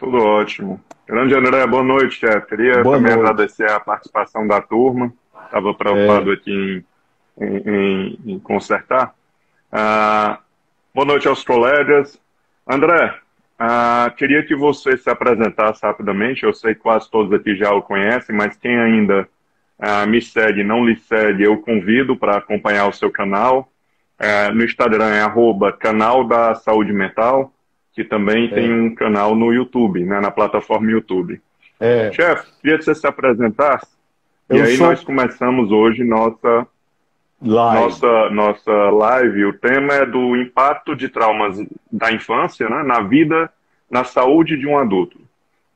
Tudo ótimo. Grande André, boa noite, chefe. Queria Boa também noite. agradecer a participação da turma. Estava É, preocupado aqui em consertar. Ah, Boa noite aos colegas. André, queria que você se apresentasse rapidamente. Eu sei que quase todos aqui já o conhecem, mas quem ainda me segue, não lhe segue, eu convido para acompanhar o seu canal. No Instagram é canal da saúde mental, que também tem é, um canal no YouTube, né, na plataforma YouTube. é. Chefe, queria que você se apresentasse, e Eu aí nós sou começamos hoje live. nossa live. O tema é do impacto de traumas da infância, né, na vida, na saúde de um adulto.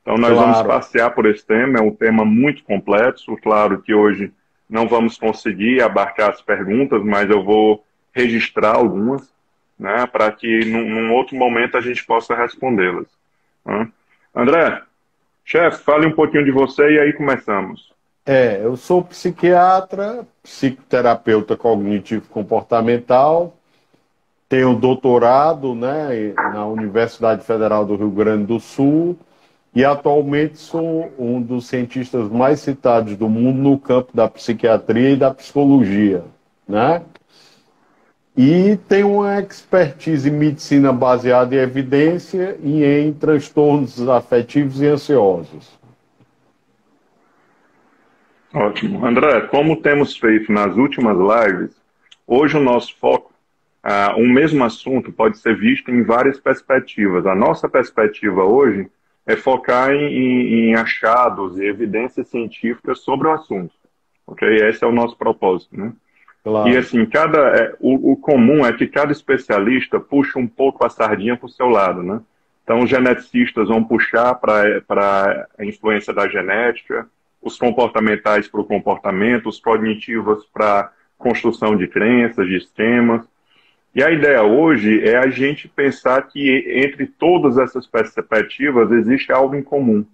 Então nós vamos Claro. passear por esse tema, é um tema muito complexo. Claro que hoje não vamos conseguir abarcar as perguntas, mas eu vou registrar algumas, né, para que num outro momento a gente possa respondê-las, né? André, chefe, fale um pouquinho de você e aí começamos. Eu sou psiquiatra, psicoterapeuta cognitivo comportamental, tenho doutorado, né, na Universidade Federal do Rio Grande do Sul e atualmente sou um dos cientistas mais citados do mundo no campo da psiquiatria e da psicologia, né? E tem uma expertise em medicina baseada em evidência e em transtornos afetivos e ansiosos. Ótimo. André, como temos feito nas últimas lives, hoje o nosso foco, um mesmo assunto pode ser visto em várias perspectivas. A nossa perspectiva hoje é focar em achados e evidências científicas sobre o assunto. Ok? Esse é o nosso propósito, né? E Claro, assim, o comum é que cada especialista puxa um pouco a sardinha para o seu lado, né? Então, os geneticistas vão puxar para a influência da genética, os comportamentais para o comportamento, os cognitivos para construção de crenças, de esquemas. E a ideia hoje é a gente pensar que entre todas essas perspectivas existe algo em comum,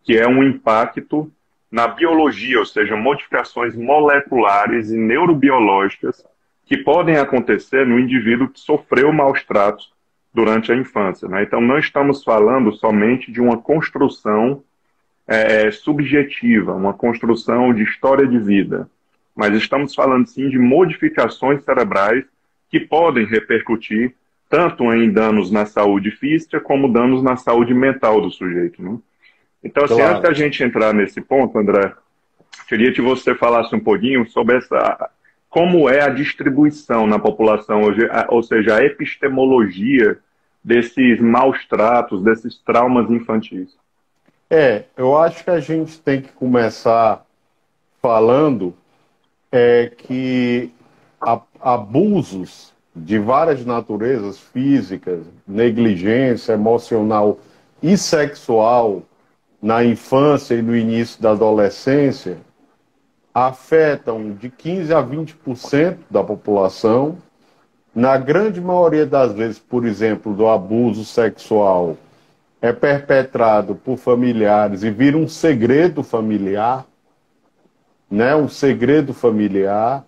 que é um impacto na biologia, ou seja, modificações moleculares e neurobiológicas que podem acontecer no indivíduo que sofreu maus tratos durante a infância, né? Então, não estamos falando somente de uma construção subjetiva, uma construção de história de vida, mas estamos falando sim de modificações cerebrais que podem repercutir tanto em danos na saúde física como danos na saúde mental do sujeito, né? Então, assim, antes da claro. gente entrar nesse ponto, André, queria que você falasse um pouquinho sobre como é a distribuição na população hoje, ou seja, a epistemologia desses maus tratos, desses traumas infantis. Eu acho que a gente tem que começar falando que abusos de várias naturezas físicas, negligência emocional e sexual na infância e no início da adolescência afetam de 15 a 20% da população. Na grande maioria das vezes, por exemplo, do abuso sexual é perpetrado por familiares e vira um segredo familiar, né? Um segredo familiar.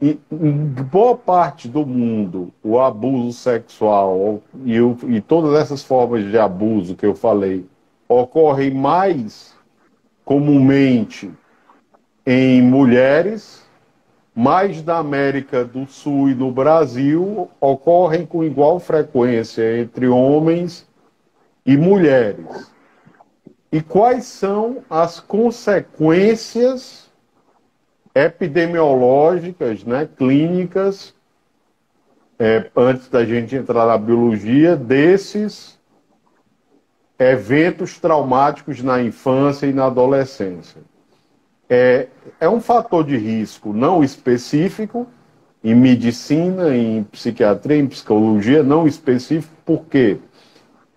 E em boa parte do mundo, o abuso sexual e todas essas formas de abuso que eu falei ocorrem mais comumente em mulheres, mais na América do Sul e no Brasil ocorrem com igual frequência entre homens e mulheres. E quais são as consequências epidemiológicas, né, clínicas, antes da gente entrar na biologia, desses eventos traumáticos na infância e na adolescência? É um fator de risco não específico, em medicina, em psiquiatria, em psicologia, não específico, por quê?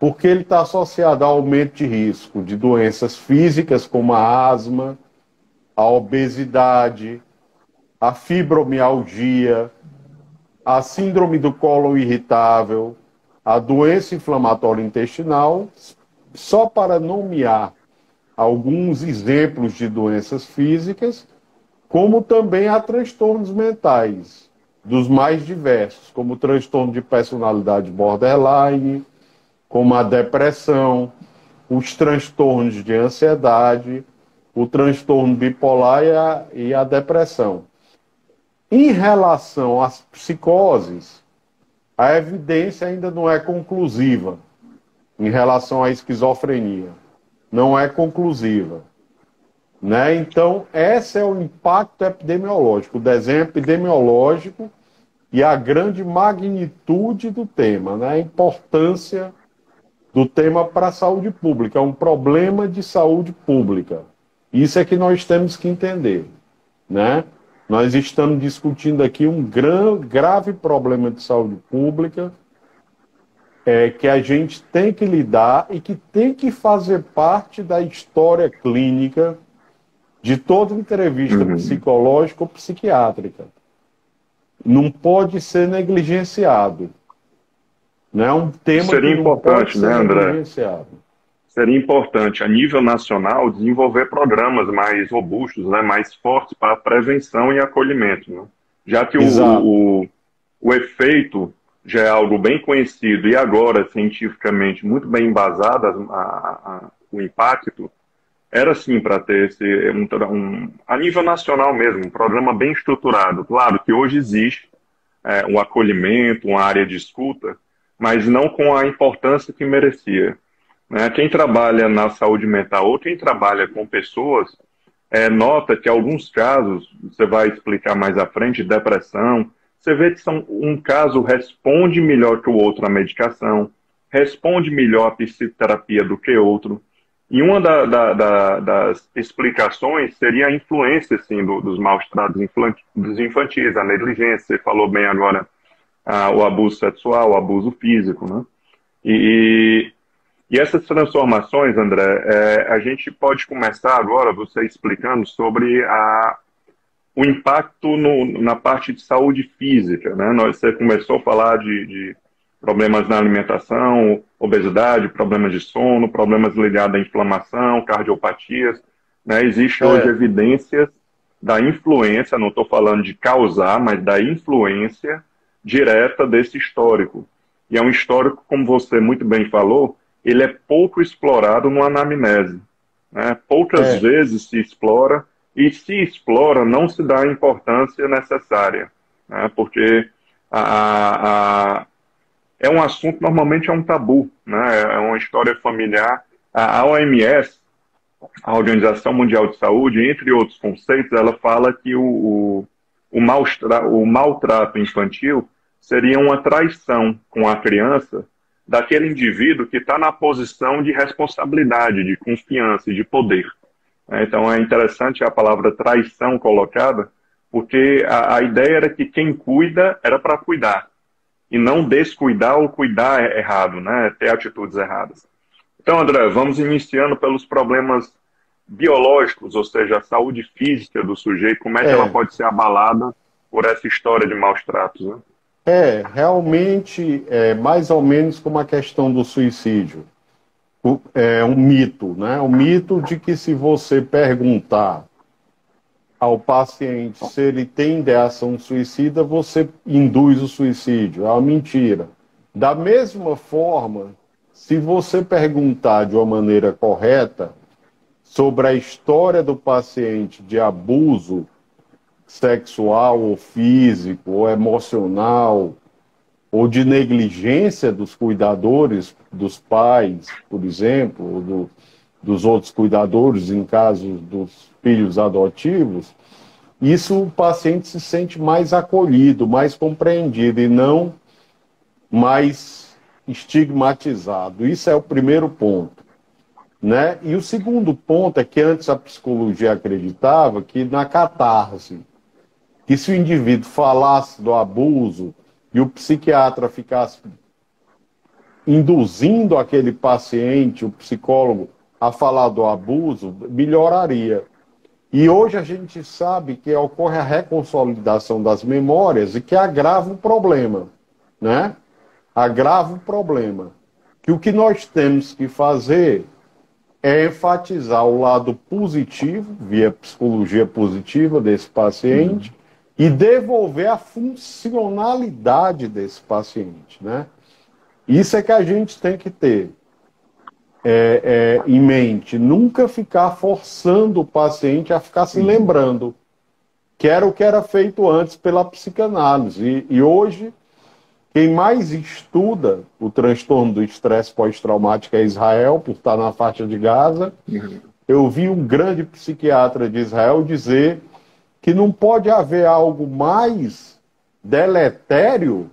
Porque ele está associado ao aumento de risco de doenças físicas como a asma, a obesidade, a fibromialgia, a síndrome do colo irritável, a doença inflamatória intestinal, só para nomear alguns exemplos de doenças físicas, como também há transtornos mentais, dos mais diversos, como o transtorno de personalidade borderline, como a depressão, os transtornos de ansiedade, o transtorno bipolar e a depressão. Em relação às psicoses, a evidência ainda não é conclusiva em relação à esquizofrenia. Não é conclusiva. Né? Então, esse é o impacto epidemiológico, o desenho epidemiológico e a grande magnitude do tema, né? A importância do tema para a saúde pública. É um problema de saúde pública. Isso é que nós temos que entender. Né? Nós estamos discutindo aqui um grave problema de saúde pública que a gente tem que lidar e que tem que fazer parte da história clínica de toda entrevista psicológica ou psiquiátrica. Não pode ser negligenciado. Não é um tema Seria que não pode importante, ser né, André? negligenciado. Seria importante, a nível nacional, desenvolver programas mais robustos, né, mais fortes para prevenção e acolhimento. Né? Já que o efeito já é algo bem conhecido e agora, cientificamente, muito bem embasado, o impacto, era sim para ter a nível nacional mesmo, um programa bem estruturado. Claro que hoje existe um acolhimento, uma área de escuta, mas não com a importância que merecia. Né? Quem trabalha na saúde mental ou quem trabalha com pessoas, nota que alguns casos, você vai explicar mais à frente, depressão, você vê que um caso responde melhor que o outro à medicação, responde melhor à psicoterapia do que outro. E uma das explicações seria a influência assim, dos maus-tratos dos infantis, a negligência, você falou bem agora, o abuso sexual, o abuso físico. Né? E essas transformações, André, a gente pode começar agora, você explicando sobre o impacto na parte de saúde física. Né? Você começou a falar de problemas na alimentação, obesidade, problemas de sono, problemas ligados à inflamação, cardiopatias. Né? Existe hoje evidências da influência, não estou falando de causar, mas da influência direta desse histórico. E é um histórico, como você muito bem falou, ele é pouco explorado no anamnese. Né? Poucas vezes se explora, e se explora, não se dá a importância necessária. Né? Porque é um assunto, normalmente é um tabu, né? É uma história familiar. A OMS, a Organização Mundial de Saúde, entre outros conceitos, ela fala que o maltrato infantil seria uma traição com a criança daquele indivíduo que está na posição de responsabilidade, de confiança e de poder. Então é interessante a palavra traição colocada, porque a ideia era que quem cuida era para cuidar, e não descuidar ou cuidar errado, né? Ter atitudes erradas. Então, André, vamos iniciando pelos problemas biológicos, ou seja, a saúde física do sujeito, como é que ela pode ser abalada por essa história de maus tratos, né? Realmente é mais ou menos como a questão do suicídio. É um mito, né? O mito de que se você perguntar ao paciente se ele tem ideação suicida, você induz o suicídio. É uma mentira. Da mesma forma, se você perguntar de uma maneira correta sobre a história do paciente de abuso sexual ou físico ou emocional ou de negligência dos cuidadores, dos pais, por exemplo, ou dos outros cuidadores, em caso dos filhos adotivos, isso o paciente se sente mais acolhido, mais compreendido e não mais estigmatizado. Isso é o primeiro ponto. Né? E o segundo ponto é que antes a psicologia acreditava que na catarse, que se o indivíduo falasse do abuso e o psiquiatra ficasse induzindo aquele paciente, o psicólogo, a falar do abuso, melhoraria. E hoje a gente sabe que ocorre a reconsolidação das memórias e que agrava o problema, né? Agrava o problema. Que o que nós temos que fazer é enfatizar o lado positivo, via psicologia positiva desse paciente, e devolver a funcionalidade desse paciente, né? Isso é que a gente tem que ter. em mente, nunca ficar forçando o paciente a ficar se lembrando, que era o que era feito antes pela psicanálise. E hoje, quem mais estuda o transtorno do estresse pós-traumático é Israel, por estar na faixa de Gaza. Eu vi um grande psiquiatra de Israel dizer que não pode haver algo mais deletério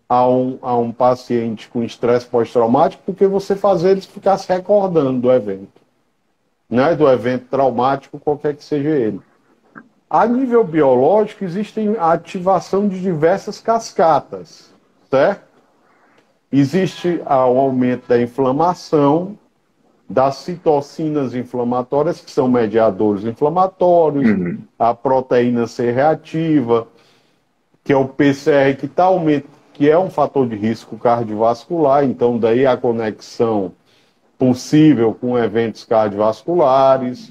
a um paciente com estresse pós-traumático do que você fazer ele ficar se recordando do evento, né? Do evento traumático, qualquer que seja ele. A nível biológico, existe a ativação de diversas cascatas, certo? Existe o aumento da inflamação, das citocinas inflamatórias, que são mediadores inflamatórios, a proteína C reativa, que é o PCR que está aumentando, que é um fator de risco cardiovascular, então daí a conexão possível com eventos cardiovasculares,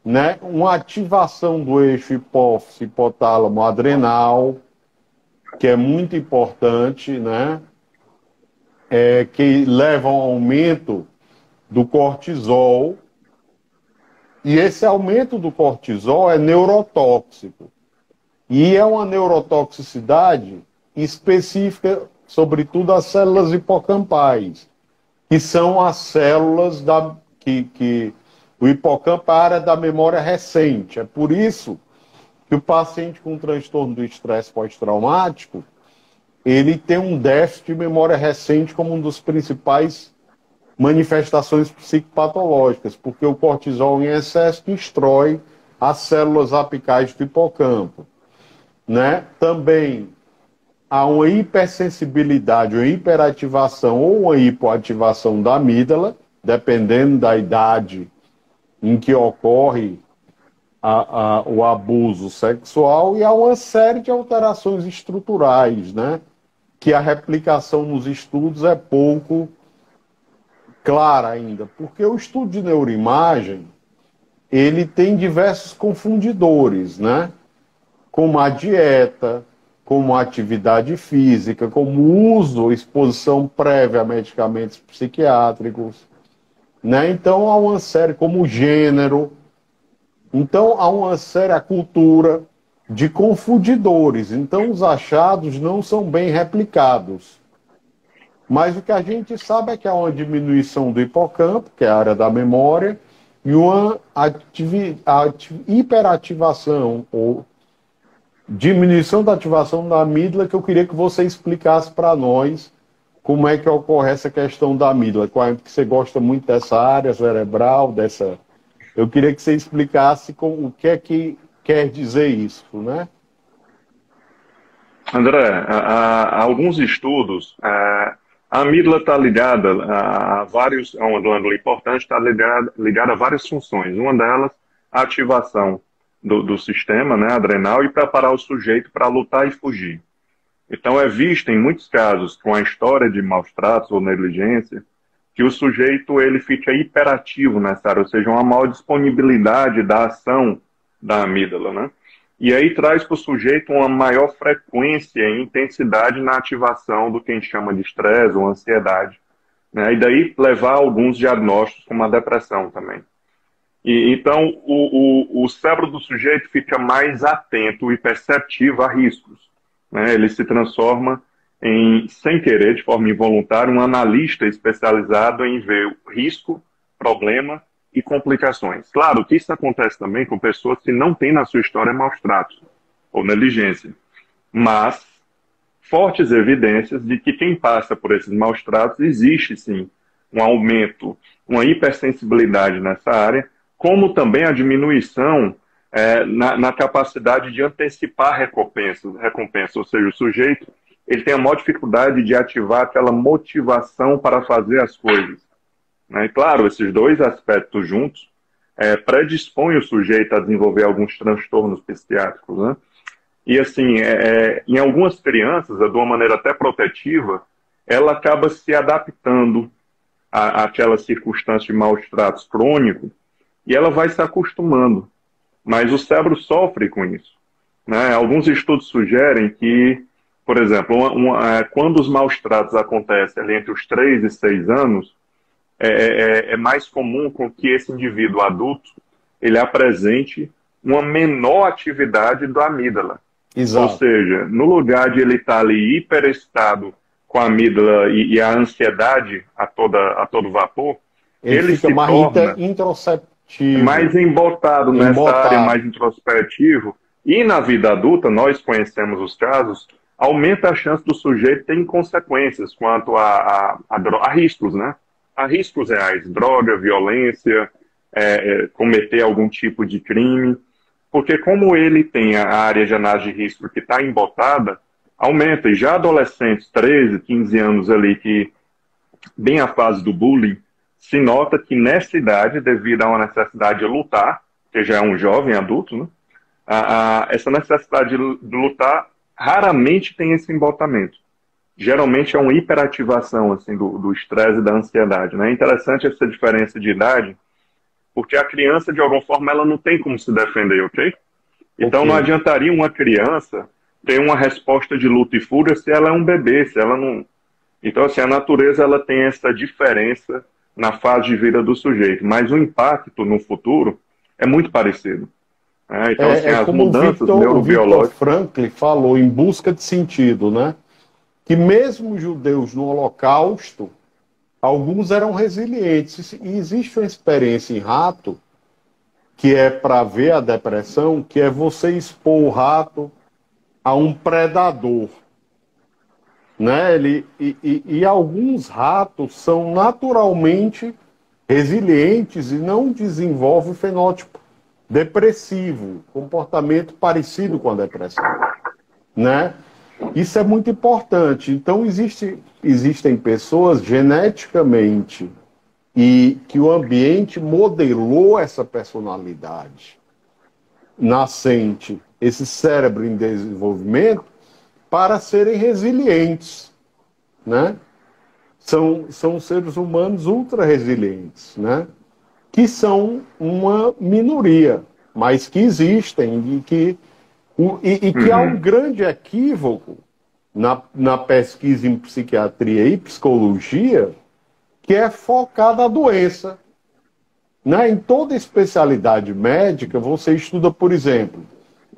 né? Uma ativação do eixo hipófise, hipotálamo, adrenal, que é muito importante, né? Que leva ao aumento do cortisol, e esse aumento do cortisol é neurotóxico. E é uma neurotoxicidade específica, sobretudo as células hipocampais, que são as células que o hipocampo é a área da memória recente. É por isso que o paciente com transtorno do estresse pós-traumático, ele tem um déficit de memória recente como um dos principais manifestações psicopatológicas, porque o cortisol em excesso destrói as células apicais do hipocampo, né? Também há uma hipersensibilidade, uma hiperativação ou uma hipoativação da amígdala, dependendo da idade em que ocorre o abuso sexual, e há uma série de alterações estruturais, né? Que a replicação nos estudos é pouco clara ainda, porque o estudo de neuroimagem, ele tem diversos confundidores, né? Como a dieta, como a atividade física, como o uso ou exposição prévia a medicamentos psiquiátricos, né? Então há uma série, como o gênero, então há uma série, a cultura, de confundidores. Então os achados não são bem replicados. Mas o que a gente sabe é que há uma diminuição do hipocampo, que é a área da memória, e uma hiperativação, ou diminuição da ativação da amígdala, que eu queria que você explicasse para nós como é que ocorre essa questão da amígdala. Porque você gosta muito dessa área cerebral, eu queria que você explicasse o que é que quer dizer isso, né? André, há alguns estudos, a amígdala está ligada a vários, é uma glândula importante, está ligada a várias funções. Uma delas, a ativação do sistema, né, adrenal, e preparar o sujeito para lutar e fugir. Então é visto em muitos casos, com a história de maus tratos ou negligência, que o sujeito ele fica hiperativo nessa área, ou seja, uma maior disponibilidade da ação da amígdala, né? E aí traz para o sujeito uma maior frequência e intensidade na ativação do que a gente chama de estresse ou ansiedade, né? E daí levar a alguns diagnósticos, como a depressão também. Então, o cérebro do sujeito fica mais atento e perceptivo a riscos, né? Ele se transforma em, sem querer, de forma involuntária, um analista especializado em ver risco, problema e complicações. Claro que isso acontece também com pessoas que não têm na sua história maus tratos ou negligência, mas fortes evidências de que quem passa por esses maus tratos existe sim um aumento, uma hipersensibilidade nessa área, como também a diminuição na capacidade de antecipar recompensa, ou seja, o sujeito ele tem a maior dificuldade de ativar aquela motivação para fazer as coisas, né? E claro, esses dois aspectos juntos predispõem o sujeito a desenvolver alguns transtornos psiquiátricos, né? E assim, em algumas crianças, de uma maneira até protetiva, ela acaba se adaptando àquela circunstância de maus tratos crônicos e ela vai se acostumando. Mas o cérebro sofre com isso, né? Alguns estudos sugerem que, por exemplo, quando os maus tratos acontecem ali entre os 3 e 6 anos, é mais comum com que esse indivíduo adulto ele apresente uma menor atividade da amígdala. Exato. Ou seja, no lugar de ele estar ali hiperexcitado com a amígdala e a ansiedade a todo vapor, ele fica se mais torna introspectivo. mais embotado nessa área mais introspectivo. E na vida adulta, nós conhecemos os casos, aumenta a chance do sujeito ter consequências quanto a riscos, né? A riscos reais, droga, violência, cometer algum tipo de crime. Porque como ele tem a área de análise de risco que está embotada, aumenta. E já adolescentes, 13, 15 anos ali, que bem a fase do bullying, se nota que nessa idade, devido a uma necessidade de lutar, que já é um jovem adulto, né? Essa necessidade de lutar raramente tem esse embotamento. Geralmente é uma hiperativação assim, do estresse e da ansiedade. Né? É interessante essa diferença de idade, porque a criança, de alguma forma, ela não tem como se defender, ok? Então não adiantaria uma criança ter uma resposta de luta e fúria se ela é um bebê, se ela não... Então, assim, a natureza ela tem essa diferença na fase de vida do sujeito, mas o impacto no futuro é muito parecido. Então, assim, as mudanças neurobiológicas... O Viktor Frankl falou em Busca de Sentido, né? Que mesmo os judeus no Holocausto, alguns eram resilientes. E existe uma experiência em rato, que é para ver a depressão, que é você expor o rato a um predador. Né? E alguns ratos são naturalmente resilientes e não desenvolvem fenótipo depressivo, comportamento parecido com a depressão. Né? Isso é muito importante. Então, existem pessoas geneticamente e que o ambiente modelou essa personalidade nascente, esse cérebro em desenvolvimento, para serem resilientes, né? São seres humanos ultra resilientes, né? Que são uma minoria, mas que existem e que há um grande equívoco na pesquisa em psiquiatria e psicologia, que é focada a doença. Né? Em toda especialidade médica, você estuda, por exemplo,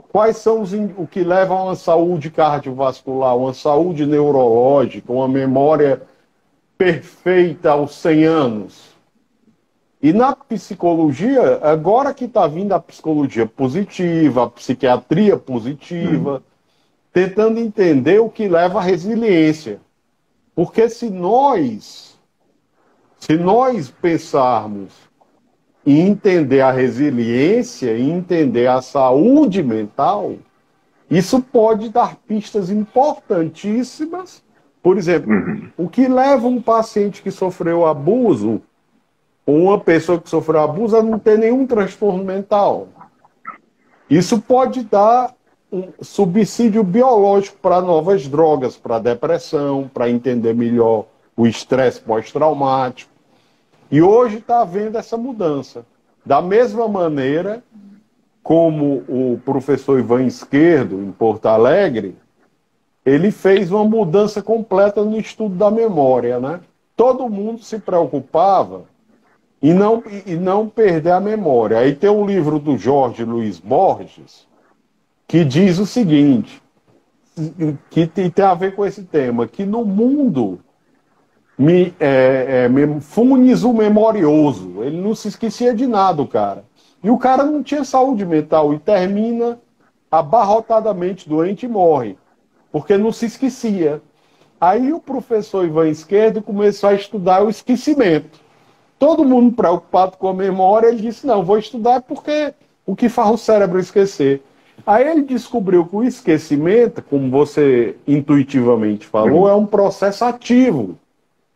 quais são o que leva a uma saúde cardiovascular, uma saúde neurológica, uma memória perfeita aos 100 anos. E na psicologia, agora que está vindo a psicologia positiva, a psiquiatria positiva, tentando entender o que leva à resiliência. Porque se nós pensarmos em entender a resiliência, em entender a saúde mental, isso pode dar pistas importantíssimas. Por exemplo, o que leva um paciente que sofreu abuso, ou uma pessoa que sofreu abuso, a não ter nenhum transtorno mental. Isso pode dar um subsídio biológico para novas drogas, para depressão, para entender melhor o estresse pós-traumático. E hoje está havendo essa mudança. Da mesma maneira como o professor Ivan Esquerdo, em Porto Alegre, ele fez uma mudança completa no estudo da memória. Né? Todo mundo se preocupava em não perder a memória. Aí tem um livro do Jorge Luiz Borges, que diz o seguinte, que tem a ver com esse tema, que no mundo funes o memorioso, ele não se esquecia de nada, o cara. E o cara não tinha saúde mental e termina abarrotadamente doente e morre, porque não se esquecia. Aí o professor Ivan Esquerdo começou a estudar o esquecimento. Todo mundo preocupado com a memória, ele disse, não, vou estudar porque o que faz o cérebro esquecer. Aí ele descobriu que o esquecimento, como você intuitivamente falou, é um processo ativo,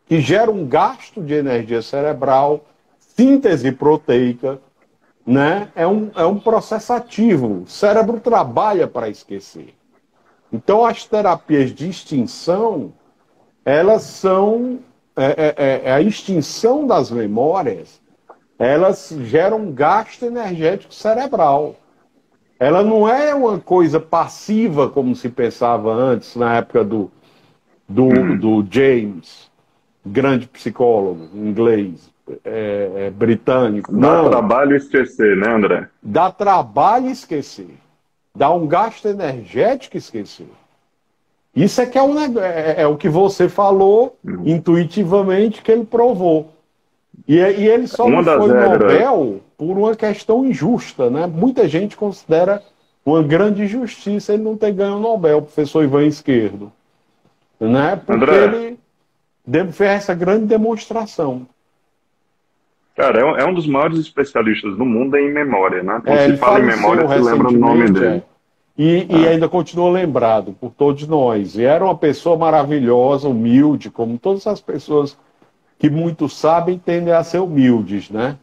que gera um gasto de energia cerebral, síntese proteica, né? É um processo ativo. O cérebro trabalha para esquecer. Então, as terapias de extinção, elas são... a extinção das memórias, elas geram um gasto energético cerebral. Ela não é uma coisa passiva, como se pensava antes, na época do James, grande psicólogo inglês. britânico. Dá Não. trabalho esquecer, né, André? Dá trabalho esquecer. Dá um gasto energético esquecer. Isso é que é o que você falou intuitivamente que ele provou. E ele só Uma não das foi regras, Nobel por uma questão injusta, né? Muita gente considera uma grande injustiça ele não ter ganho o Nobel, o professor Ivan Esquerdo, né? Porque André, ele fez essa grande demonstração. cara, é um dos maiores especialistas do mundo em memória, né? Quando se Ele fala em faleceu memória, se lembra do nome recentemente, dele. e ainda continua lembrado por todos nós. E era uma pessoa maravilhosa, humilde, como todas as pessoas que muito sabem tendem a ser humildes, né?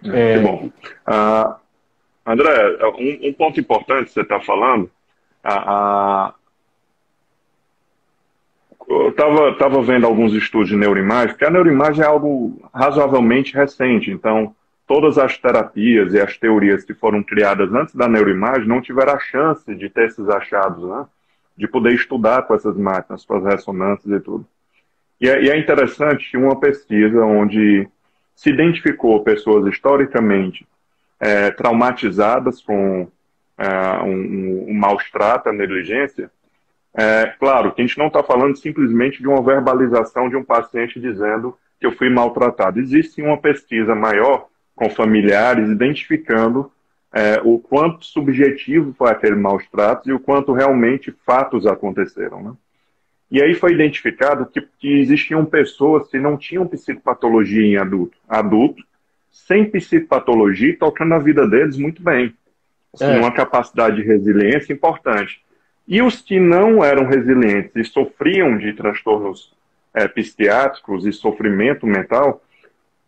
Que bom. Ah, André, um ponto importante que você está falando, a, a- eu estava vendo alguns estudos de neuroimagem, porque a neuroimagem é algo razoavelmente recente, então todas as terapias e as teorias que foram criadas antes da neuroimagem não tiveram a chance de ter esses achados, né? De poder estudar com essas máquinas, com as ressonâncias e tudo. E é interessante que uma pesquisa onde se identificou pessoas historicamente traumatizadas com um maus trato, a negligência. Claro que a gente não está falando simplesmente de uma verbalização de um paciente dizendo que eu fui maltratado. Existe uma pesquisa maior com familiares identificando o quanto subjetivo foi aquele maus trato e o quanto realmente fatos aconteceram, né? E aí foi identificado que existiam pessoas que não tinham psicopatologia em adulto, sem psicopatologia e tocando a vida deles muito bem. Assim, É, uma capacidade de resiliência importante. E os que não eram resilientes e sofriam de transtornos psiquiátricos e sofrimento mental,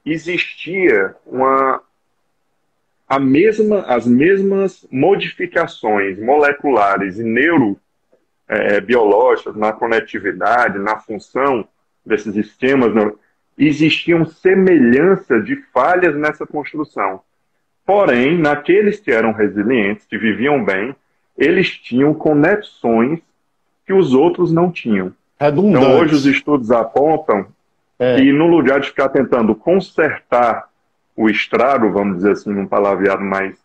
existia as mesmas modificações moleculares e biológicas na conectividade, na função desses esquemas, existiam semelhança de falhas nessa construção. Porém, naqueles que eram resilientes, que viviam bem, eles tinham conexões que os outros não tinham. Então, hoje os redundantes. estudos apontam É, que, no lugar de ficar tentando consertar o estrago, vamos dizer assim, num palavreado mais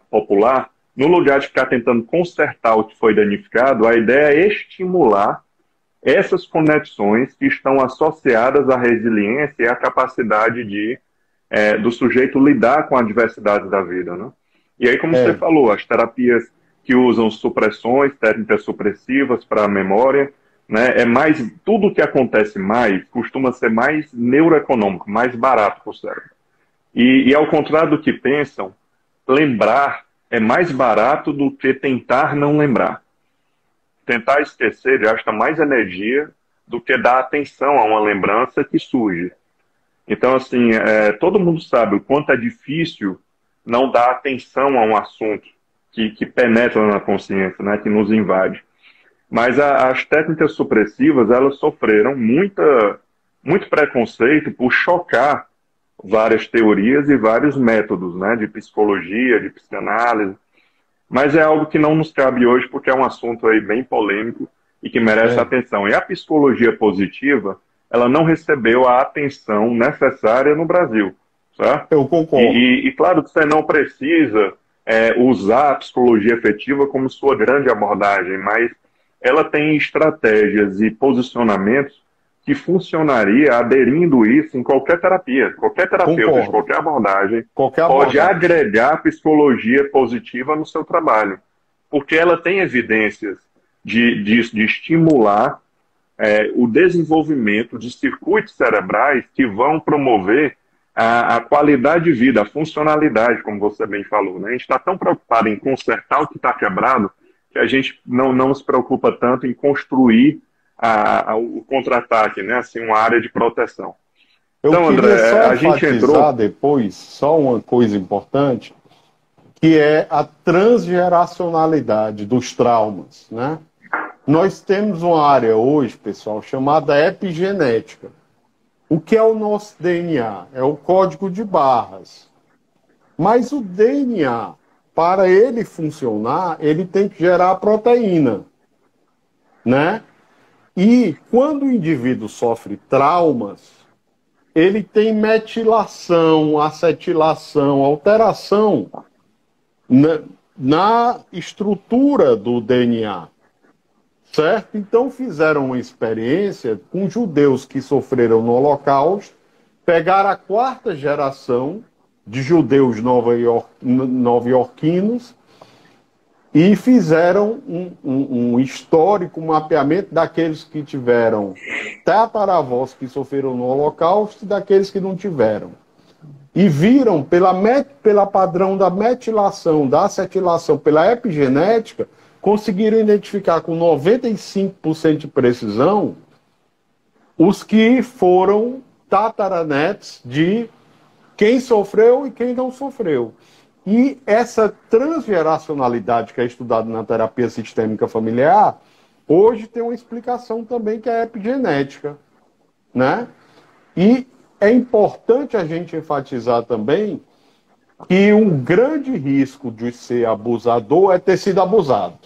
popular, no lugar de ficar tentando consertar o que foi danificado, a ideia é estimular essas conexões que estão associadas à resiliência e à capacidade do sujeito lidar com a adversidade da vida, né? E aí, como você é, falou, as terapias que usam supressões, técnicas supressivas para a memória, né, tudo que acontece mais costuma ser mais neuroeconômico, mais barato para o cérebro. E ao contrário do que pensam, lembrar é mais barato do que tentar não lembrar. Tentar esquecer gasta mais energia do que dar atenção a uma lembrança que surge. Então, assim, todo mundo sabe o quanto é difícil não dar atenção a um assunto que penetra na consciência, né, que nos invade. Mas as técnicas supressivas, elas sofreram muito preconceito por chocar várias teorias e vários métodos, né, de psicologia, de psicanálise. Mas é algo que não nos cabe hoje porque é um assunto aí bem polêmico e que merece é. atenção. E a psicologia positiva, ela não recebeu a atenção necessária no Brasil, certo? Eu concordo. E claro que você não precisa usar a psicologia efetiva como sua grande abordagem, mas ela tem estratégias e posicionamentos que funcionaria aderindo isso em qualquer terapia. Qualquer terapeuta de Concordo. qualquer abordagem Qualquer pode abordagem. agregar psicologia positiva no seu trabalho, porque ela tem evidências de estimular o desenvolvimento de circuitos cerebrais que vão promover a qualidade de vida, a funcionalidade, como você bem falou, né? A gente está tão preocupado em consertar o que está quebrado que a gente não se preocupa tanto em construir o contra-ataque, né? Assim, uma área de proteção. Eu Então, queria André, só a gente enfatizar entrou. depois, só uma coisa importante, que é a transgeracionalidade dos traumas, né? Nós temos uma área hoje, pessoal, chamada epigenética. O que é o nosso DNA? É o código de barras. Mas o DNA, para ele funcionar, ele tem que gerar proteína, né? E quando o indivíduo sofre traumas, ele tem metilação, acetilação, alteração na estrutura do DNA, certo? Então fizeram uma experiência com judeus que sofreram no Holocausto, pegaram a quarta geração de judeus nova-iorquinos e fizeram um histórico, um mapeamento daqueles que tiveram tataravós que sofreram no Holocausto e daqueles que não tiveram. E viram, pela padrão da metilação, da acetilação, pela epigenética, conseguiram identificar com 95% de precisão os que foram tataranetes de quem sofreu e quem não sofreu. E essa transgeracionalidade que é estudada na terapia sistêmica familiar, hoje tem uma explicação também que é a epigenética, né? E é importante a gente enfatizar também que um grande risco de ser abusador é ter sido abusado.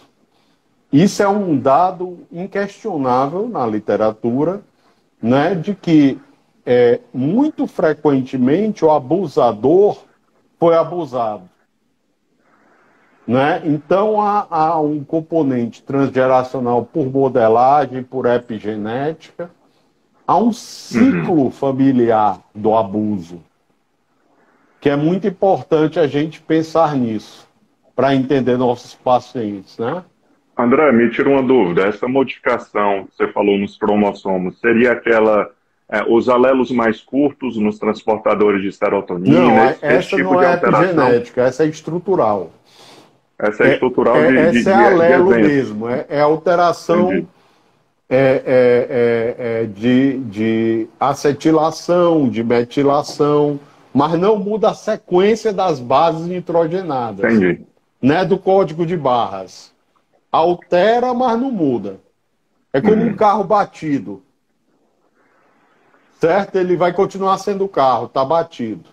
Isso é um dado inquestionável na literatura, né, de que muito frequentemente o abusador foi abusado. Né? Então há um componente transgeracional por modelagem, por epigenética, há um ciclo familiar do abuso, que é muito importante a gente pensar nisso, para entender nossos pacientes, né? André, me tira uma dúvida. Essa modificação que você falou nos cromossomos, seria aquela, os alelos mais curtos nos transportadores de serotonina? Não, esse essa tipo não de é alteração? epigenética, essa é estrutural. Essa é estrutural Essa é alelo evento. mesmo, é alteração de acetilação, de metilação, mas não muda a sequência das bases nitrogenadas. Entendi. Né, do código de barras. Altera, mas não muda. É como um carro batido. Certo? Ele vai continuar sendo carro, está batido.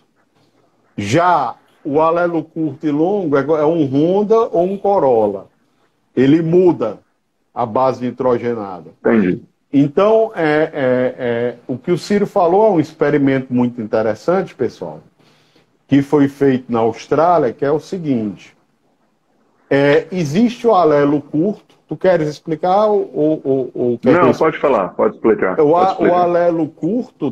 Já o alelo curto e longo é um Honda ou um Corolla. Ele muda a base nitrogenada. Entendi. Então, o que o Ciro falou é um experimento muito interessante, pessoal, que foi feito na Austrália, que é o seguinte. Existe o alelo curto. Tu queres explicar ou quer Não, pode falar, pode explicar. O alelo curto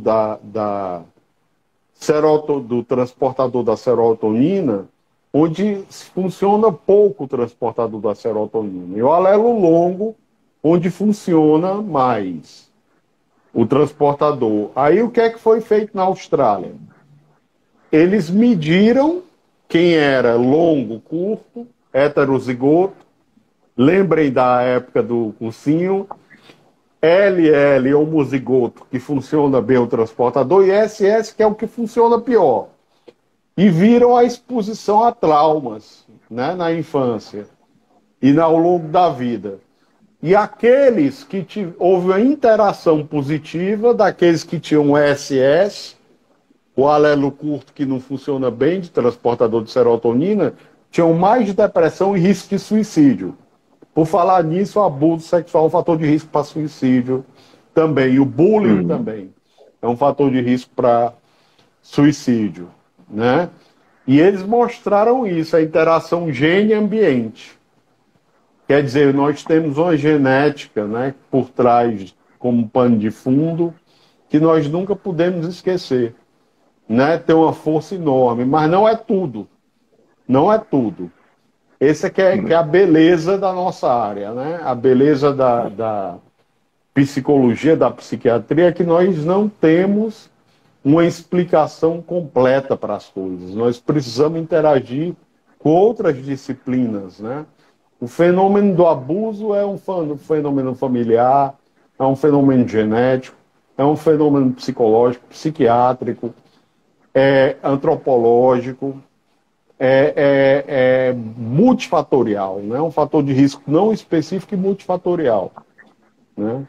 do transportador da serotonina, onde funciona pouco o transportador da serotonina. E o alelo longo, onde funciona mais o transportador. Aí o que é que foi feito na Austrália? Eles mediram quem era longo, curto, heterozigoto, lembrem da época do cursinho, LL homozigoto, que funciona bem o transportador, e SS, que é o que funciona pior. E viram a exposição a traumas, né, na infância e ao longo da vida. E aqueles que houve uma interação positiva daqueles que tinham SS, o alelo curto que não funciona bem, de transportador de serotonina, tinham mais de depressão e risco de suicídio. Por falar nisso, o abuso sexual é um fator de risco para suicídio também. E o bullying também é um fator de risco para suicídio. Né? E eles mostraram isso, a interação gene-ambiente. Quer dizer, nós temos uma genética, né, por trás, como pano de fundo, que nós nunca podemos esquecer. Né? Tem uma força enorme, mas não é tudo. Não é tudo. Essa que é a beleza da nossa área, né? A beleza da psicologia, da psiquiatria, é que nós não temos uma explicação completa para as coisas. Nós precisamos interagir com outras disciplinas, né? O fenômeno do abuso é um fenômeno familiar, é um fenômeno genético, é um fenômeno psicológico, psiquiátrico, antropológico, multifatorial, né? Um fator de risco não específico e multifatorial. Né?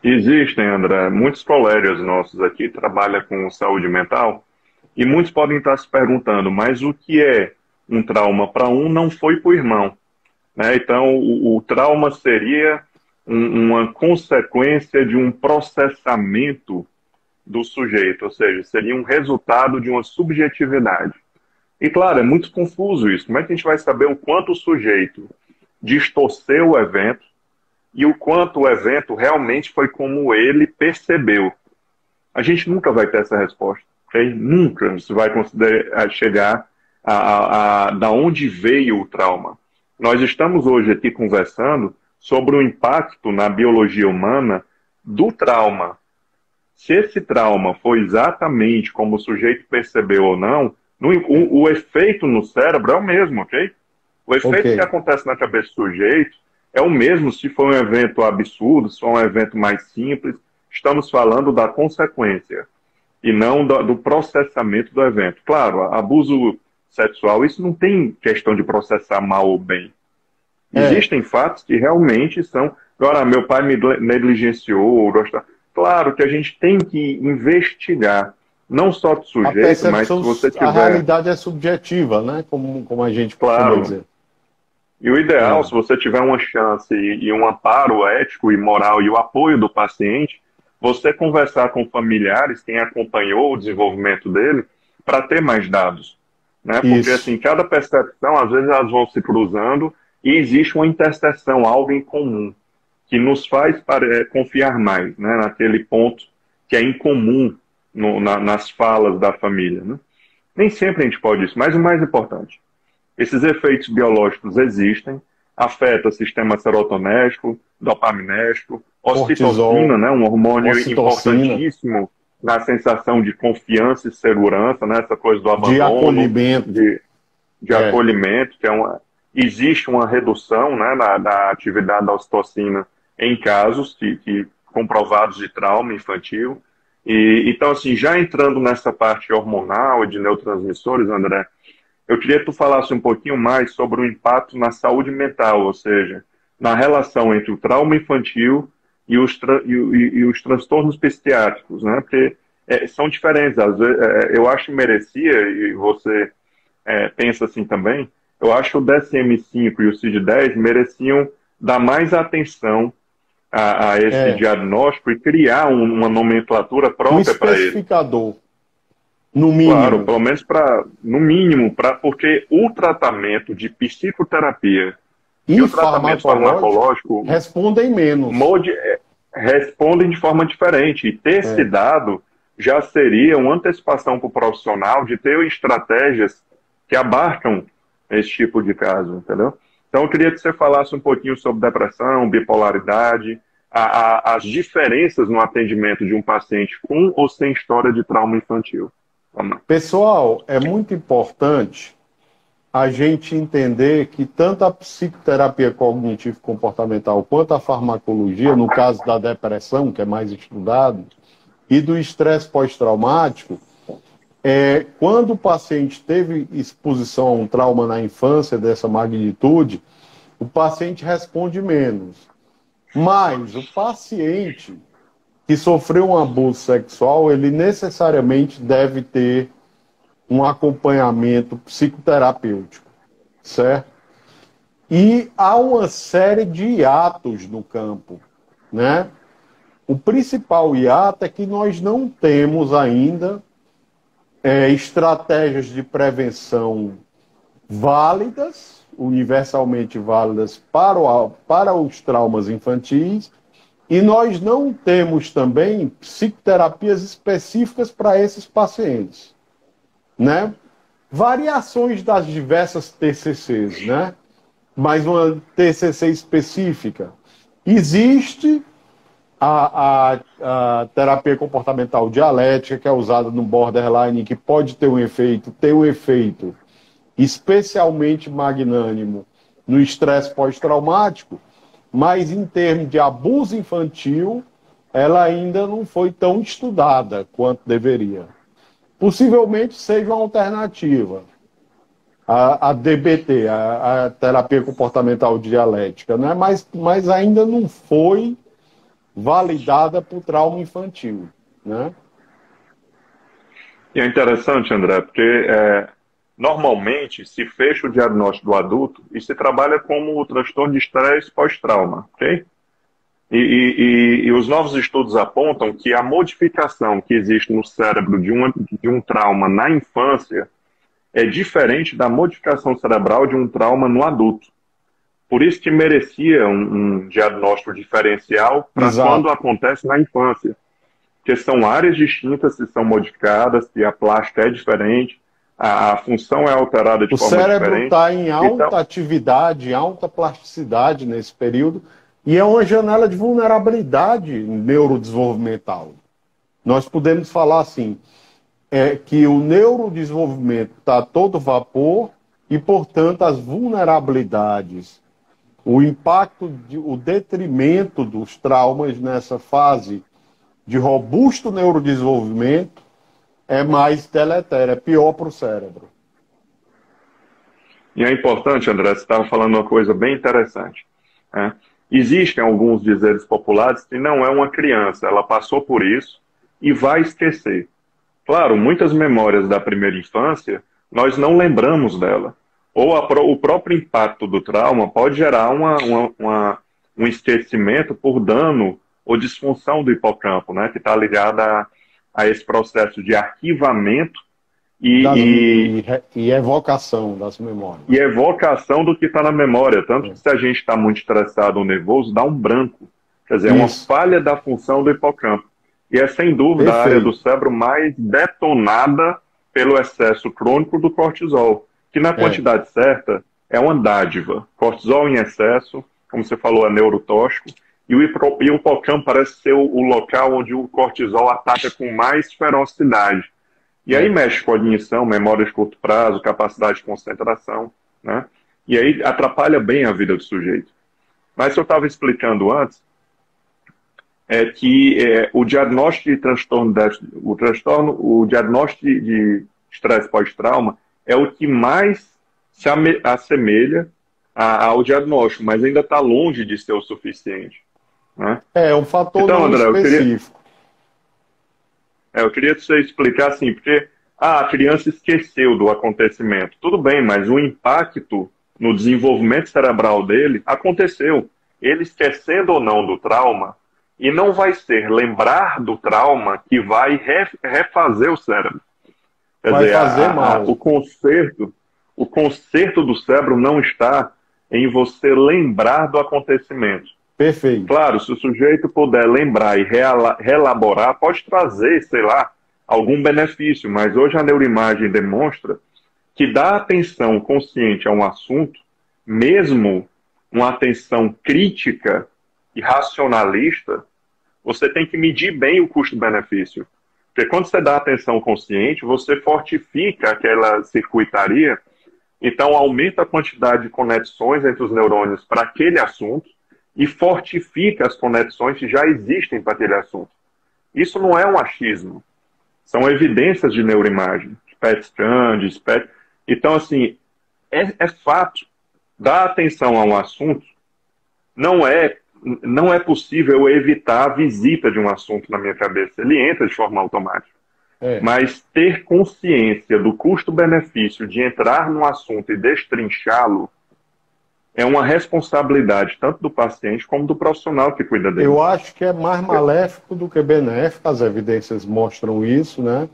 Existem, André, muitos colegas nossos aqui trabalham com saúde mental e muitos podem estar se perguntando, mas o que é um trauma para um não foi para o irmão? Né? Então, o trauma seria uma consequência de um processamento do sujeito, ou seja, seria um resultado de uma subjetividade. E claro, é muito confuso isso. Como é que a gente vai saber o quanto o sujeito distorceu o evento e o quanto o evento realmente foi como ele percebeu? A gente nunca vai ter essa resposta, ok? Nunca se vai considerar chegar da onde veio o trauma. Nós estamos hoje aqui conversando sobre o impacto na biologia humana do trauma. Se esse trauma foi exatamente como o sujeito percebeu ou não, o efeito no cérebro é o mesmo, ok? O efeito que acontece na cabeça do sujeito é o mesmo se for um evento absurdo, se for um evento mais simples. Estamos falando da consequência e não do processamento do evento. Claro, abuso sexual, isso não tem questão de processar mal ou bem. Existem fatos que realmente são... Agora, meu pai me negligenciou, claro que a gente tem que investigar, não só do sujeito, mas se você tiver... A realidade é subjetiva, né? Como a gente claro. dizer. E o ideal, se você tiver uma chance e um amparo ético e moral e o apoio do paciente, você conversar com familiares, quem acompanhou o desenvolvimento dele, para ter mais dados. Né? Porque, assim, cada percepção, às vezes, elas vão se cruzando e existe uma interseção, algo em comum, que nos faz confiar mais, né? Naquele ponto que é incomum nas falas da família. Né? Nem sempre a gente pode isso, mas o mais importante, esses efeitos biológicos existem, afetam o sistema serotonético, dopaminérgico, ocitocina, né, um hormônio importantíssimo na sensação de confiança e segurança, né, essa coisa do abandono, de acolhimento, de acolhimento, que existe uma redução, né, da atividade da ocitocina em casos comprovados de trauma infantil. Então, assim, já entrando nessa parte hormonal e de neurotransmissores, André, eu queria que tu falasse um pouquinho mais sobre o impacto na saúde mental, ou seja, na relação entre o trauma infantil e os transtornos psiquiátricos, né? Porque são diferentes. Às vezes, eu acho que merecia, e você pensa assim também, eu acho que o DSM-5 e o CID-10 mereciam dar mais atenção a esse diagnóstico e criar uma nomenclatura própria para ele. Um especificador. No mínimo. Claro, pelo menos no mínimo, porque o tratamento de psicoterapia e o tratamento farmacológico respondem menos. Respondem de forma diferente. E ter esse dado já seria uma antecipação para o profissional de ter estratégias que abarcam esse tipo de caso, entendeu? Então eu queria que você falasse um pouquinho sobre depressão, bipolaridade, as diferenças no atendimento de um paciente com ou sem história de trauma infantil. Pessoal, é muito importante a gente entender que tanto a psicoterapia cognitivo-comportamental quanto a farmacologia, no caso da depressão, que é mais estudado, e do estresse pós-traumático, quando o paciente teve exposição a um trauma na infância dessa magnitude, o paciente responde menos. Mas o paciente que sofreu um abuso sexual, ele necessariamente deve ter um acompanhamento psicoterapêutico, certo? E há uma série de hiatos no campo, né? O principal hiato é que nós não temos ainda estratégias de prevenção válidas, universalmente válidas para os traumas infantis, e nós não temos também psicoterapias específicas para esses pacientes, né? Variações das diversas TCCs, né? Mas uma TCC específica. Existe a terapia comportamental dialética, que é usada no borderline, que pode ter um efeito especialmente magnânimo no estresse pós-traumático, mas em termos de abuso infantil, ela ainda não foi tão estudada quanto deveria. Possivelmente seja uma alternativa. A DBT, a terapia comportamental dialética, né? Mas ainda não foi validada por trauma infantil, né? E é interessante, André, porque normalmente se fecha o diagnóstico do adulto e se trabalha como o transtorno de estresse pós-trauma, ok? E os novos estudos apontam que a modificação que existe no cérebro de um trauma na infância é diferente da modificação cerebral de um trauma no adulto. Por isso que merecia um diagnóstico diferencial para quando acontece na infância. Porque são áreas distintas que são modificadas, que a plástica é diferente, a função é alterada de forma diferente. O cérebro está em alta atividade, alta plasticidade nesse período, e é uma janela de vulnerabilidade neurodesenvolvimental. Nós podemos falar assim, que o neurodesenvolvimento está a todo vapor e, portanto, as vulnerabilidades, o impacto, o detrimento dos traumas nessa fase de robusto neurodesenvolvimento é mais deletério, é pior para o cérebro. E é importante, André, você estava falando uma coisa bem interessante. Né? Existem alguns dizeres populares que não é uma criança, ela passou por isso e vai esquecer. Claro, muitas memórias da primeira infância, nós não lembramos dela. Ou o próprio impacto do trauma pode gerar um esquecimento por dano ou disfunção do hipocampo, né, que está ligada a esse processo de arquivamento e evocação das memórias. E evocação do que está na memória. Tanto que se a gente está muito estressado ou nervoso, dá um branco. Quer dizer, é uma falha da função do hipocampo. E é, sem dúvida, a área do cérebro mais detonada pelo excesso crônico do cortisol, que na quantidade certa é uma dádiva. Cortisol em excesso, como você falou, é neurotóxico. E o hipocampo parece ser o local onde o cortisol ataca com mais ferocidade. E aí mexe com cognição, memória de curto prazo, capacidade de concentração, né? E aí atrapalha bem a vida do sujeito. Mas eu estava explicando antes, o diagnóstico de o diagnóstico de estresse pós-trauma é o que mais se assemelha ao diagnóstico, mas ainda está longe de ser o suficiente. Né? É um fator então, André, específico. Eu queria que você explicar assim, porque a criança esqueceu do acontecimento. Tudo bem, mas o impacto no desenvolvimento cerebral dele aconteceu. Ele esquecendo ou não do trauma, e não vai ser lembrar do trauma que vai refazer o cérebro. Quer dizer, fazer mal. O conserto do cérebro não está em você lembrar do acontecimento. Perfeito. Claro, se o sujeito puder lembrar e reelaborar, pode trazer, sei lá, algum benefício, mas hoje a neuroimagem demonstra que dar atenção consciente a um assunto, mesmo uma atenção crítica e racionalista, você tem que medir bem o custo-benefício. Porque quando você dá atenção consciente, você fortifica aquela circuitaria, então aumenta a quantidade de conexões entre os neurônios para aquele assunto, e fortifica as conexões que já existem para aquele assunto. Isso não é um achismo. São evidências de neuroimagem, de PET scan, de SPECT. Então, assim, é fato. Dar atenção a um assunto não é possível evitar a visita de um assunto na minha cabeça. Ele entra de forma automática. Mas ter consciência do custo-benefício de entrar num assunto e destrinchá-lo é uma responsabilidade tanto do paciente como do profissional que cuida dele. Eu acho que é mais maléfico do que benéfico, as evidências mostram isso, né?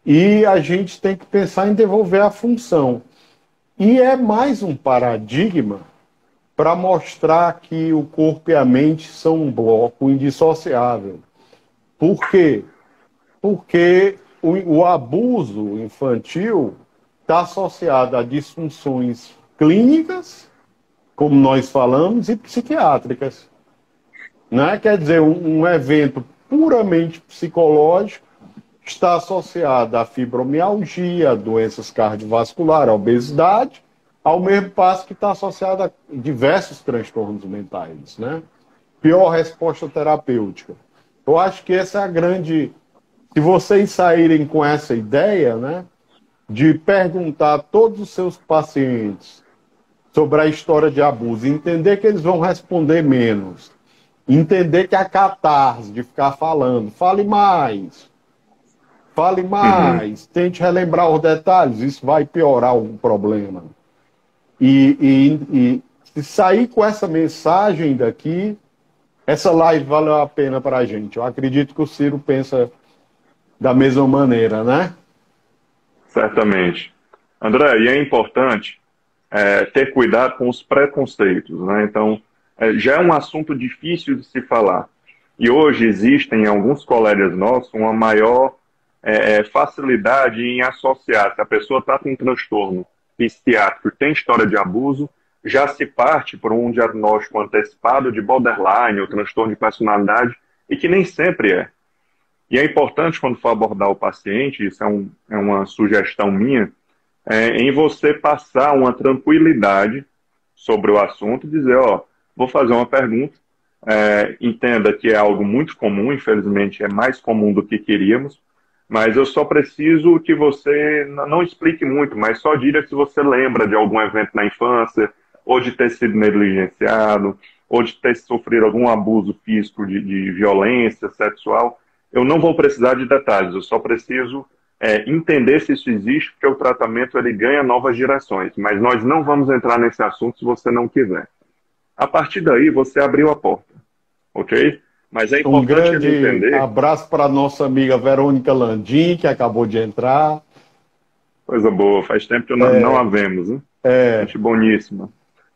E a gente tem que pensar em devolver a função. E é mais um paradigma para mostrar que o corpo e a mente são um bloco indissociável. Por quê? Porque o abuso infantil está associado a disfunções clínicas, como nós falamos, e psiquiátricas. Né? Quer dizer, um evento puramente psicológico está associado à fibromialgia, a doenças cardiovasculares, à obesidade, ao mesmo passo que está associado a diversos transtornos mentais. Né? Pior resposta terapêutica. Eu acho que essa é a grande... Se vocês saírem com essa ideia, né, de perguntar a todos os seus pacientes sobre a história de abuso, entender que eles vão responder menos, entender que a catarse de ficar falando, fale mais, tente relembrar os detalhes, isso vai piorar algum problema. E se sair com essa mensagem daqui, essa live valeu a pena para a gente. Eu acredito que o Ciro pensa da mesma maneira, né? Certamente. André, e é importante ter cuidado com os preconceitos, né? Então, já é um assunto difícil de se falar. E hoje existem em alguns colegas nossos uma maior facilidade em associar. Se a pessoa está com um transtorno psiquiátrico, tem história de abuso, já se parte por um diagnóstico antecipado de borderline ou transtorno de personalidade, e que nem sempre é. E é importante, quando for abordar o paciente, isso é uma sugestão minha, em você passar uma tranquilidade sobre o assunto, dizer, ó, vou fazer uma pergunta, entenda que é algo muito comum, infelizmente é mais comum do que queríamos, mas eu só preciso que você não explique muito, mas só diga se você lembra de algum evento na infância, ou de ter sido negligenciado, ou de ter sofrido algum abuso físico de violência sexual. Eu não vou precisar de detalhes, eu só preciso entender se isso existe, porque o tratamento ele ganha novas direções, mas nós não vamos entrar nesse assunto se você não quiser. A partir daí, você abriu a porta, ok? Mas é Um importante ele grande entender... abraço para a nossa amiga Verônica Landim, que acabou de entrar. Coisa boa, faz tempo que não a vemos, né? Gente boníssima,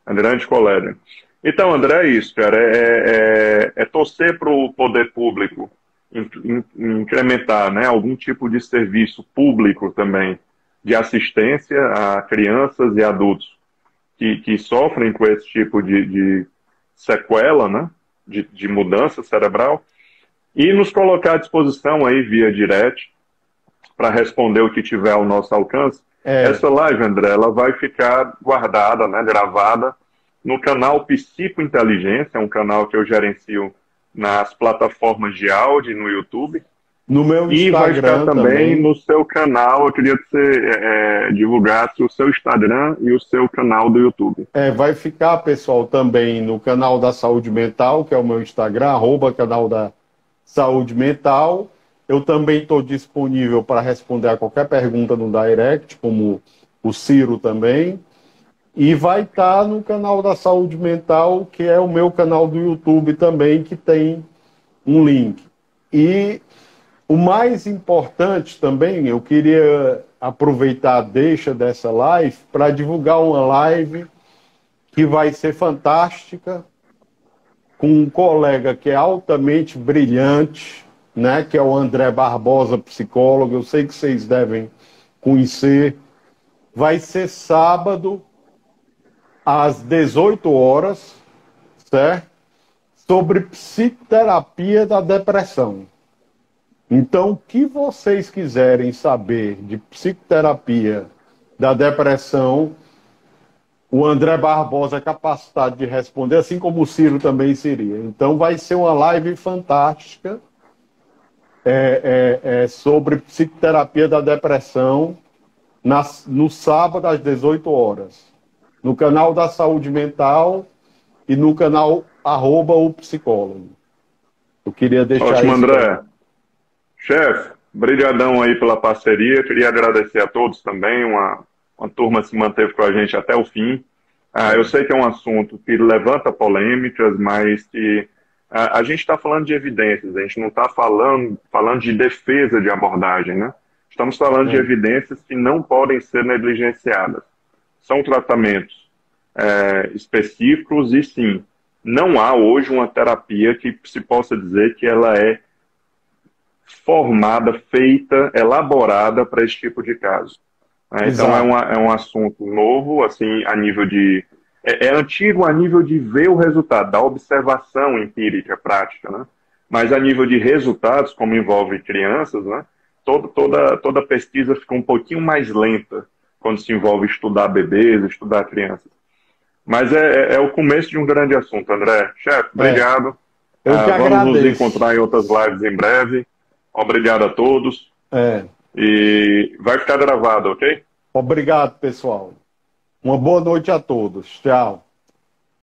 uma grande colega. Então, André, é isso, cara, torcer para o poder público incrementar, né, algum tipo de serviço público também de assistência a crianças e adultos que sofrem com esse tipo de sequela, né, de mudança cerebral, e nos colocar à disposição aí via direct para responder o que tiver ao nosso alcance. Essa live, André, ela vai ficar guardada, né, gravada no canal Psico Inteligência, é um canal que eu gerencio nas plataformas de áudio no YouTube. No meu Instagram e vai ficar também no seu canal. Eu queria que você divulgasse o seu Instagram e o seu canal do YouTube. Vai ficar, pessoal, também no canal da Saúde Mental, que é o meu Instagram, @canal da Saúde Mental. Eu também estou disponível para responder a qualquer pergunta no direct, como o Ciro também. E vai estar no canal da Saúde Mental, que é o meu canal do YouTube também, que tem um link. E o mais importante também, eu queria aproveitar a deixa dessa live para divulgar uma live que vai ser fantástica, com um colega que é altamente brilhante, né, que é o André Barbosa, psicólogo. Eu sei que vocês devem conhecer. Vai ser sábado, às 18 horas, certo? Sobre psicoterapia da depressão. Então, o que vocês quiserem saber de psicoterapia da depressão, o André Barbosa é capacitado de responder, assim como o Ciro também seria. Então, vai ser uma live fantástica sobre psicoterapia da depressão no sábado, às 18 horas. No canal da Saúde Mental e no canal @o psicólogo. Eu queria deixar Ótimo, isso. André. Chefe, brigadão aí pela parceria. Queria agradecer a todos também. Uma turma se manteve com a gente até o fim. Eu sei que é um assunto que levanta polêmicas, mas que a gente está falando de evidências. A gente não está falando de defesa de abordagem, né? Estamos falando de evidências que não podem ser negligenciadas. São tratamentos específicos e, sim, não há hoje uma terapia que se possa dizer que ela é formada, feita, elaborada para esse tipo de caso. Então é um assunto novo, assim, a nível de... É antigo a nível de ver o resultado, da observação empírica, prática, né? Mas a nível de resultados, como envolve crianças, né? Toda pesquisa fica um pouquinho mais lenta quando se envolve estudar bebês, estudar crianças. Mas é o começo de um grande assunto, André. Chefe, obrigado. Eu que agradeço. Vamos nos encontrar em outras lives em breve. Obrigado a todos. E vai ficar gravado, ok? Obrigado, pessoal. Uma boa noite a todos. Tchau.